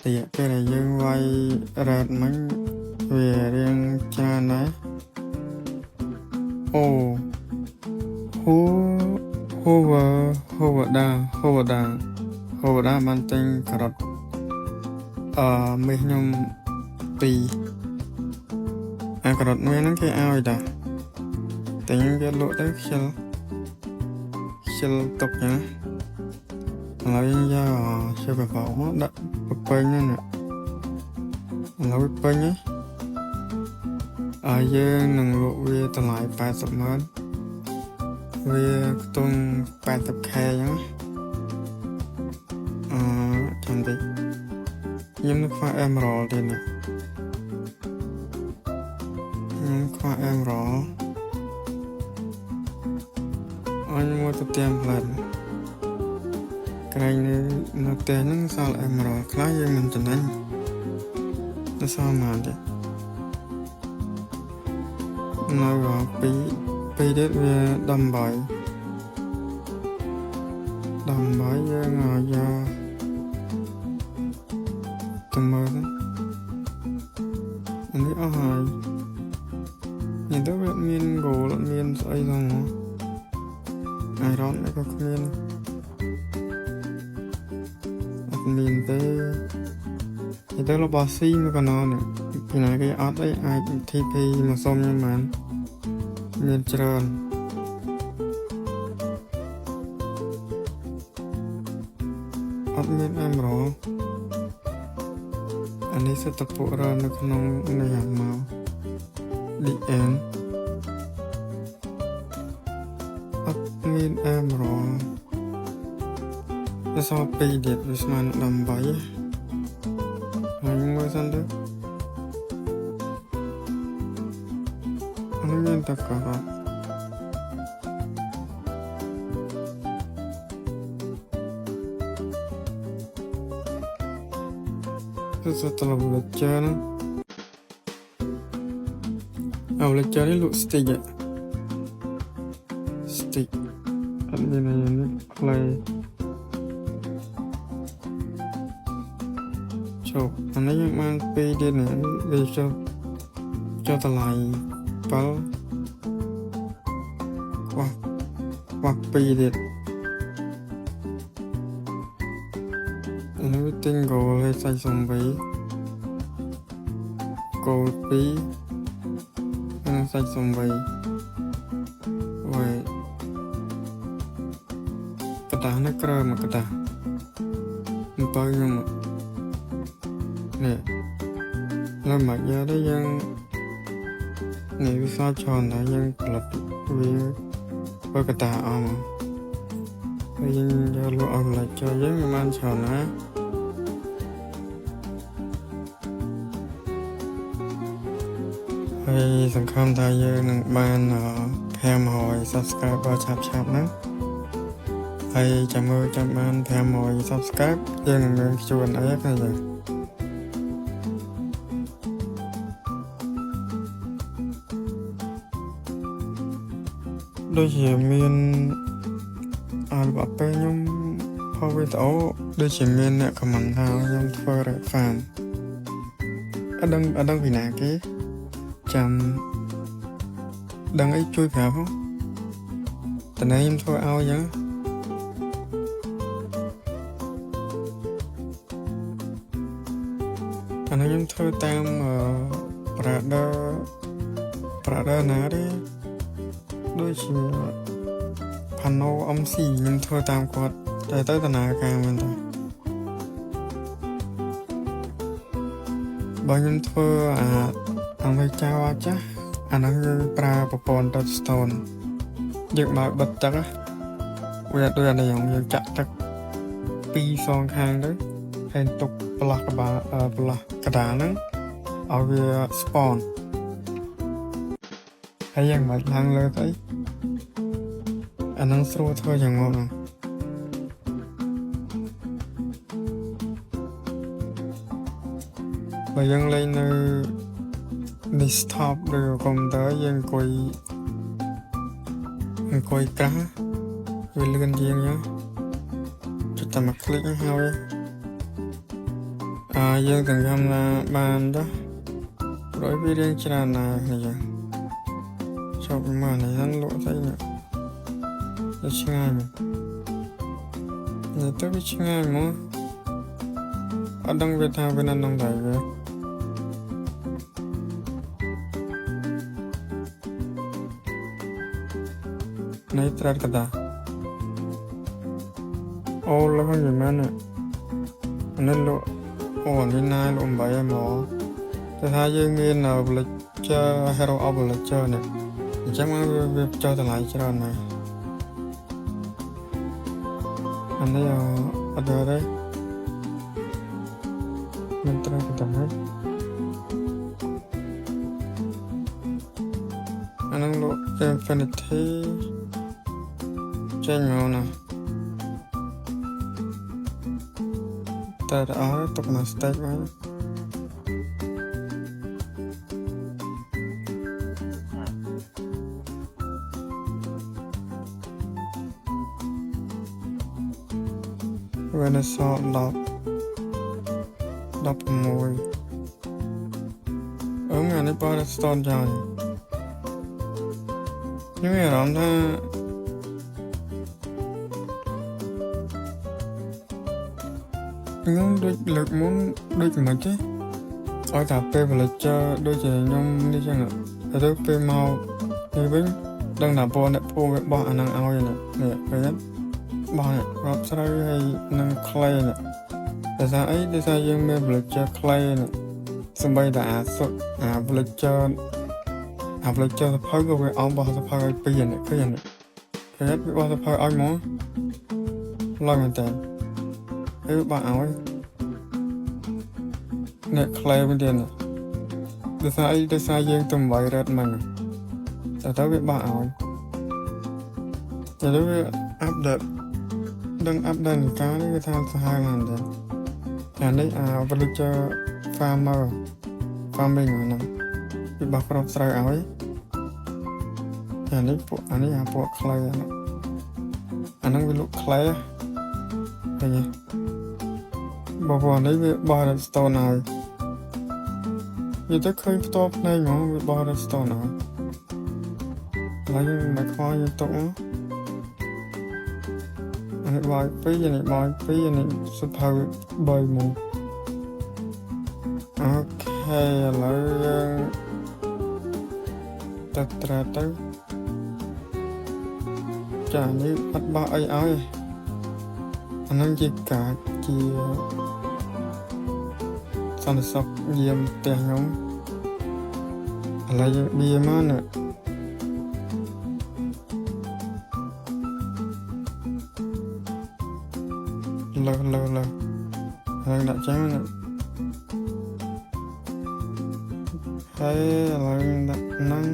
tiệc cái này dương vay rệt mấy về riêng cha này ô hú hú đa man tên cà rốt mấy nhung pì cà rốt mấy nó cái ao đã tính cái lụa đấy khil tục nhá lấy ra cho bà bảo đặt bắp bênh nữa lấy bắp bênh nhé dương nâng lụa về tầm lại 80 mét về tuần 80 khe nhá chẳng đi nhưng nó khoa em rõ đi nè nhưng khoa em rõ anh mua tập tiêm lần cái này nó tên nó sao lại em rõ khá dương mình chẳng anh nó sao mà vậy nó gọi pi đến về đầm bãi với ngồi do tầm mơ đó anh thấy hỏi nhìn tới vậy miên gỗ lẫn miên xoay xong hả ai đó lại có miên miên tới thì tới là bò xi mà còn nó nữa thì này cái ớt ấy ai thi pi mà xôm nhưng mà miên trơn ớt miên em rõ anh ấy sẽ tập bộ ra nó không này hẳn màu đi em ớt miên em rõ nó sao pi đẹp với mà đầm bẫy anh mua xong được anh miên tất cả setelah belajar belajar ini lu stick ya stick admin ini play chụp anh ấy mang pi đi nè để cho ta lại bao hoặc pi đi nó tinh gồ hay say xong với cô tí nó say xong với rồi cái đá nó cơ mà cái đá nó bao nhiêu mà nè nó mặc ra đấy dân này vì sao tròn đã dân lập với cái đá mà bây giờ giờ lộ lại cho dân người man tròn áให้สังคมไทยเยอะหนึ่งบ้านแพมหอย subscribe บอชับนะให้จับมือจับบ้านแพมหอย subscribe ยังหนึ่งชวนอะไรกันอยู่โดยเฉพาะมีนแบบไปยุ่งพอไปโต้โดยเฉพาะมีนเนี่ยขมันเท้ายุ่งเฟอร์แฟนดังvì nào cái chăm đăng ấy chui phèo không tình này em thôi ao nhá anh ấy em thôi tam Prada ná đấy đôi chỉ pano ông xì em thôi tam quạt để tới tình nào càng mình thôi bao nhiêu thôi anh phải trao chứ anh ấy pra popon touchstone dựng mà bật chắc á bây giờ tôi này giống như chặt chắc pi son khang đấy hay tục plak cái đá nữa ở về spawn hay yang mà lang lên thấy anh ấy sưu thôi chẳng ngon à và dân lên đi stop rồi còn tới dân coi cá về lên riêng nhá cho ta mặc click nhau ấy យើងទាំងខំណាបានទៅរយវារៀងច្រើនណាស់នេះយើងចប់មកនេះហ្នឹងលក់ស្អីនេះទៅឆ្ងាយមកនេះទៅវាឆ្ងាយមកអត់ដឹងវាថាវានៅក្នុងដៃវានេះត្រាត់កតាអូលហ្នឹងយ៉ាងម៉េចនេះនេះលក់អូនេះណាយលក់បាយមកតែថាយើងមានVillager Hero of Villager នេះអញ្ចឹងមកវាចុះតម្លៃច្រើនណាស់អានេះអត់ដែរមិនត្រូវទៅហើយអានឹងលក់ Infinity ចេញមកណាតែអត់ទុកមក stake វិញវានៅសល់16អានេះបើស្តនចោលខ្ញុំមានអារម្មណ៍ថាខ្ញុំដូចលើកមុនដូចមិនទេឲ្យតែពេល Villager ដូចជាខ្ញុំនេះចឹងទៅពេលមកនេះវិញដឹងថាពណ៌អ្នកពូវាបោះអាហ្នឹងឲ្យនេះពេលបោះរាប់ស្រូវហើយនឹង clay នេះតែថាអីតែថាយើងមាន Villager clay នេះសំបីតែVillager សភៅក៏វាអោបបោះសភៅឲ្យពីនេះឃើញនេះគេវាបោះសភៅឲ្យមកឡើងមែនតើហើយបោះឲ្យអ្នក clay វិញទៀតតែថាអីតែថាយើងទៅវាយ red មិនតែវាបោះឲ្យតែវាអាប់ដេតដឹងអាប់ដេតនៃការនេះវាថាសាហាវណាស់ដែរអានេះVillager farming ហ្នឹងវាបោះគ្រាប់ស្រូវឲ្យអានេះពួកclay អាហ្នឹងវាលក់ clay ឃើញទេបើពួកនេះវាបោះ redstone ឲ្យវាទៅឃើញផ្ទាល់ផ្នែកហ្មងវាបោះ redstone ឲ្យហើយយើងមកខ្វល់យើងទុកមកអានេះបាយ2អានេះបាយ2អានេះសុភៅ3មកអូខេឥឡូវយើងទៅត្រាទៅចានេះអត់បោះអីឲ្យអានឹងជាកាជាសន្តិសុខយាមផ្ទះខ្ញុំឥឡូវយើងបៀមកណាលើហើយដាក់ចាំណាហើយឥឡូវដាក់ហ្នឹង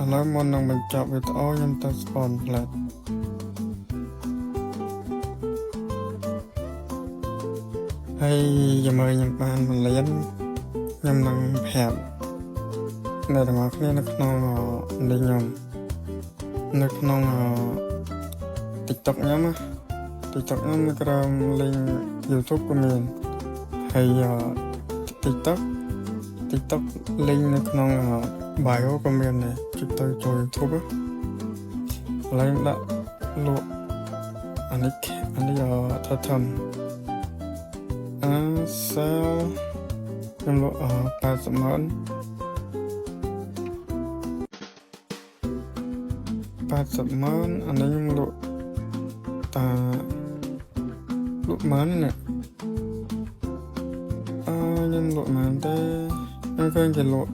ឥឡូវមុននឹងបញ្ចប់វីដេអូខ្ញុំទៅ spawn flat ហើយជាមួយខ្ញុំបាន1លានខ្ញុំនឹងប្រាប់អ្នកទាំងអស់គ្នានៅក្នុងនេះខ្ញុំនៅក្នុង TikTok ខ្ញុំណា TikTok ខ្ញុំនៅក្រោម link YouTube ក៏មានហើយ TikTok link នៅក្នុង bio ក៏មានដែរជិះទៅចូល YouTube ឥឡូវដាក់លក់អានេះថាធំsell ខ្ញុំលក់80ម៉ឺន80ម៉ឺនអានេះខ្ញុំលក់លក់ម៉ឺននេះខ្ញុំលក់ម៉ឺនទេខ្ញុំឃើញគេលក់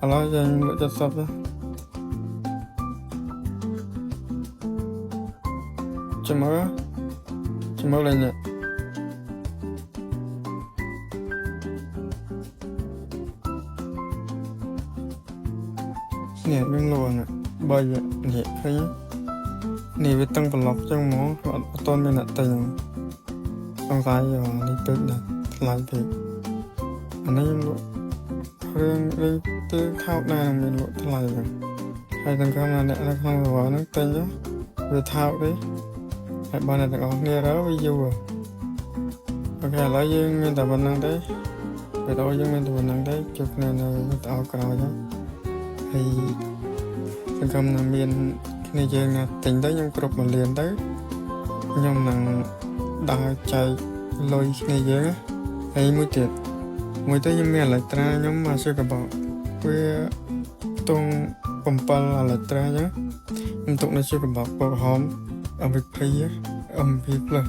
ឥឡូវយើងលក់70ទៅចាំមើលលេងនេះខ្ញុំលក់ណាបើនេះឃើញនេះវាតឹងប្រឡប់ចឹងហ្មងអត់តមានអ្នកទិញសង្ស័យនេះពេកណាស់ថ្លៃពេកអានេះខ្ញុំលក់រឿងទៅខោបដែរមានលក់ថ្លៃហ្នឹងហើយទាំងខាងអ្នកនៅក្នុងរវល់ហ្នឹងទិញ វាថោកទេហើយបងអ្នកទាំងអស់គ្នារើវាយូរអូខេឥឡូវយើងមានតែប៉ុណ្្នឹងទេវីដេអូយើងមានតែប៉ុណ្្នឹងទេជួបគ្នានៅវីដេអូក្រោយហើយសង្ឃឹមថាមានគ្នាយើងណាទិញទៅខ្ញុំគ្រប់1លានទៅខ្ញុំនឹងដើរចែកលុយគ្នាយើងហើយមួយទៅខ្ញុំមានអេឡិចត្រាខ្ញុំមកซื้อกระบอกវាខ្ទង់7អេឡិចត្រាអញ្ចឹងខ្ញុំទុកនៅซื้อกระบอกពណ៌ក្រហម MVP Plus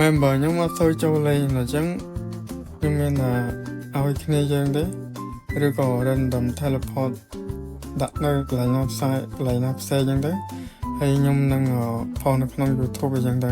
member ខ្ញុំមកទៅចូលលេងអញ្ចឹងខ្ញុំមានឲ្យគ្នាយើងទេឬក៏ random teleport ដាក់នៅកន្លែងណាផ្សេងអញ្ចឹងទៅហើយខ្ញុំនឹងផុសនៅក្នុង YouTube អញ្ចឹងទៅ